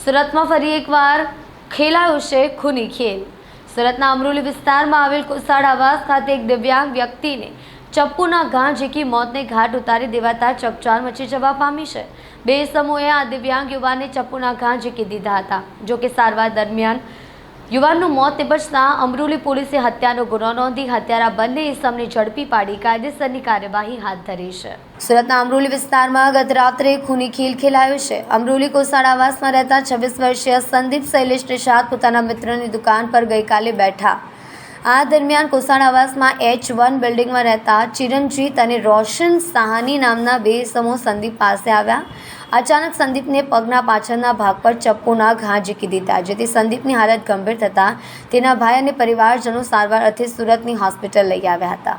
સુરતમાં ફરી એકવાર ખેલાયો છે ખૂની ખેલ। સુરતના અમરોલી વિસ્તારમાં આવેલ કોસાડ આવાસ ખાતે એક દિવ્યાંગ વ્યક્તિને ચપ્પુના ઘા ઝીકી મોતને ઘાટ ઉતારી દેવાતા ચકચાર મચી જવા પામી છે। બે ઇસમોએ આ દિવ્યાંગ યુવાનને ચપ્પુના ઘા ઝીકી દીધા હતા। જો કે સારવાર દરમિયાન યુવાનનું મોત નિપજતા અમરોલી પોલીસે હત્યાનો ગુનો નોંધી હત્યારા બંને ઇસમને ઝડપી પાડી કાયદેસરની કાર્યવાહી હાથ ધરી છે। સુરતના અમરોલી વિસ્તારમાં ગત રાત્રે ખૂની ખેલ ખેલાયો છે। અમરોલી કોસાડ આવાસમાં રહેતા 26 વર્ષીય સંદીપ શૈલેષ નિષાદ પોતાના મિત્રની દુકાન પર ગઈકાલે બેઠા। આ દરમિયાન કોસાડ આવાસમાં H1 બિલ્ડિંગમાં રહેતા ચિરંજીત અને રોશન સાહાની નામના બે ઇસમો સંદીપ પાસે આવ્યા। અચાનક સંદીપને પગના પાછળના ભાગ પર ચપ્પુના ઘા ઝીકી દીધા, જેથી સંદીપની હાલત ગંભીર થતાં તેના ભાઈ અને પરિવારજનો સારવાર અર્થે સુરતની હોસ્પિટલ લઈ આવ્યા હતા।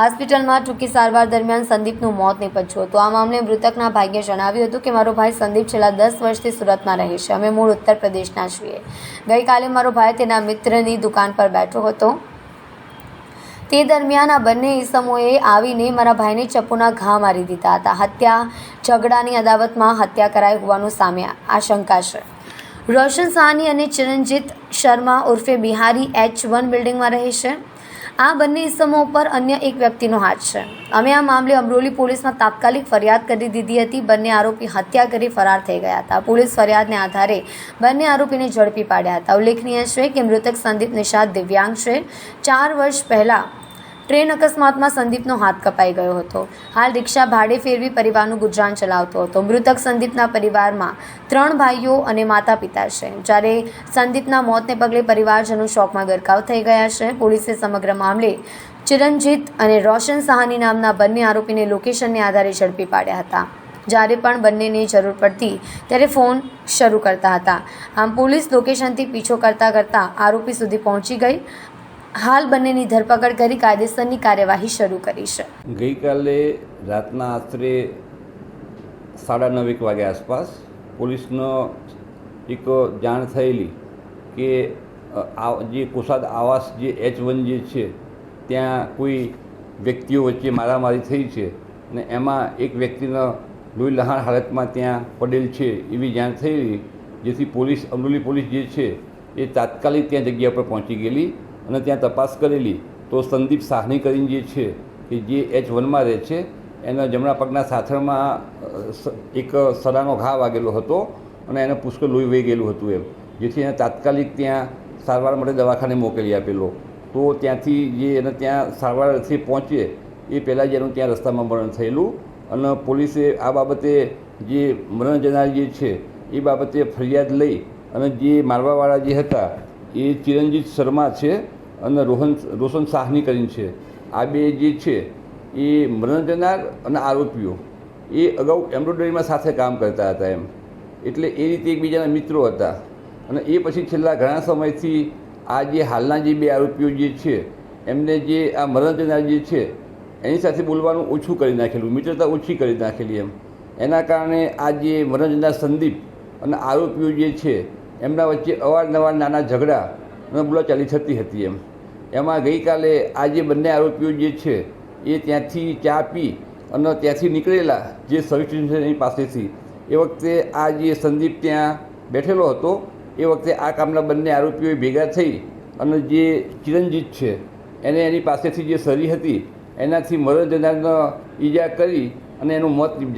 હોસ્પિટલમાં ટૂંકી સારવાર દરમિયાન સંદીપનું મોત નીપજ્યું હતું। આ મામલે મૃતકના ભાઈએ જણાવ્યું હતું કે મારો ભાઈ સંદીપ છેલ્લા 10 વર્ષથી સુરતમાં રહે છે। અમે મૂળ ઉત્તર પ્રદેશના છીએ। ગઈકાલે મારો ભાઈ તેના મિત્રની દુકાન પર બેઠો હતો। તે દરમિયાન આ બંને ઇસમોએ આવીને મારા ભાઈને ચપ્પુના ઘા મારી દીધા હતા। હત્યા ઝઘડાની અદાવતમાં હત્યા કરાઈ હોવાનું સામે આશંકા છે। રોશન સાહની અને ચિરંજીત શર્મા ઉર્ફે બિહારી H1 બિલ્ડિંગમાં રહે છે। આ બંને ઇસમો ઉપર અન્ય એક વ્યક્તિનો હાથ છે। અમે આ મામલે અમરોલી પોલીસમાં તાત્કાલિક ફરિયાદ કરી દીધી હતી। બંને આરોપી હત્યા કરી ફરાર થઈ ગયા હતા। પોલીસ ફરિયાદને આધારે બંને આરોપીને ઝડપી પાડ્યા હતા। ઉલ્લેખનીય છે કે મૃતક સંદીપ નિષાદ દિવ્યાંગ છે। 4 વર્ષ પહેલાં ટ્રેન અકસ્માતમાં સંદીપનો હાથ કપાઈ ગયો હતો। હાલ રિક્ષા ભાડે ફેરવી પરિવારનું ગુજરાન ચલાવતો હતો। મૃતક સંદીપના પરિવારમાં 3 ભાઈઓ અને માતા પિતા છે, જ્યારે સંદીપના મોતને પગલે પરિવારજનો શોકમાં ગરકાવ થઈ ગયા છે। પોલીસે સમગ્ર મામલે ચિરંજીત અને રોશન સાહાની નામના બંને આરોપીને લોકેશનને આધારે ઝડપી પાડ્યા હતા। જ્યારે પણ બંનેને જરૂર પડતી ત્યારે ફોન શરૂ કરતા હતા। આમ પોલીસ લોકેશનથી પીછો કરતા આરોપી સુધી પહોંચી ગઈ। હાલ બંનેની ધરપકડ કરી કાયદેસરની કાર્યવાહી શરૂ કરી છે। ગઈકાલે રાતના આશરે 9:30 વાગ્યા આસપાસ પોલીસનો એક જાણ થયેલી કે જે કોસાદ આવાસ જે H1 જે છે ત્યાં કોઈ વ્યક્તિઓ વચ્ચે મારામારી થઈ છે અને એમાં એક વ્યક્તિનો લોહી લહાણ હાલતમાં ત્યાં પડેલ છે એવી જાણ થયેલી, જેથી અમરોલી પોલીસ જે છે એ તાત્કાલિક ત્યાં જગ્યા પર પહોંચી ગયેલી અને ત્યાં તપાસ કરેલી તો સંદીપ સાહની કરીને જે છે કે જે H1માં રહે છે એના જમણા પગના સાથળમાં એક સડાનો ઘા વાગેલો હતો અને એને પુષ્કળ લોહી વહી ગયેલું હતું એમ, જેથી એને તાત્કાલિક ત્યાં સારવાર માટે દવાખાને મોકલી આપેલો। તો ત્યાંથી જે એને ત્યાં સારવાર અર્થે પહોંચે એ પહેલાં જ એનું ત્યાં રસ્તામાં મરણ થયેલું અને પોલીસે આ બાબતે જે મરણ જનાર જે છે એ બાબતે ફરિયાદ લઈ અને જે મારવાવાળા જે હતા એ ચિરંજીત શર્મા છે અને રોશન સાહની કરીને છે। આ બે જે છે એ મરણ જનાર અને આરોપીઓ એ અગાઉ એમ્બ્રોઇડરીમાં સાથે કામ કરતા હતા એમ, એટલે એ રીતે એકબીજાના મિત્રો હતા અને એ પછી છેલ્લા ઘણા સમયથી આ જે હાલના જે બે આરોપીઓ જે છે એમને જે આ મરણ જનાર જે છે એની સાથે બોલવાનું ઓછું કરી નાખેલું, મિત્રતા ઓછી કરી નાખેલી એમ। એના કારણે આ જે મરણ જનાર સંદીપ અને આરોપીઓ જે છે એમના વચ્ચે અવારનવાર નાના ઝઘડા અને બોલાચાલી થતી હતી એમ। એમાં ગઈકાલે આ જે બંને આરોપીઓ જે છે એ ત્યાંથી ચા પી અને ત્યાંથી નીકળેલા જે સર્વિસ સ્ટેશનની પાસેથી એ વખતે આ જે સંદીપ ત્યાં બેઠેલો હતો એ વખતે આ કામના બંને આરોપીઓએ ભેગા થઈ અને જે ચિરંજીત છે એને એની પાસેથી જે સરી હતી એનાથી મરણ જનારને ઈજા કરી અને એનું મોત નીપજ્યું।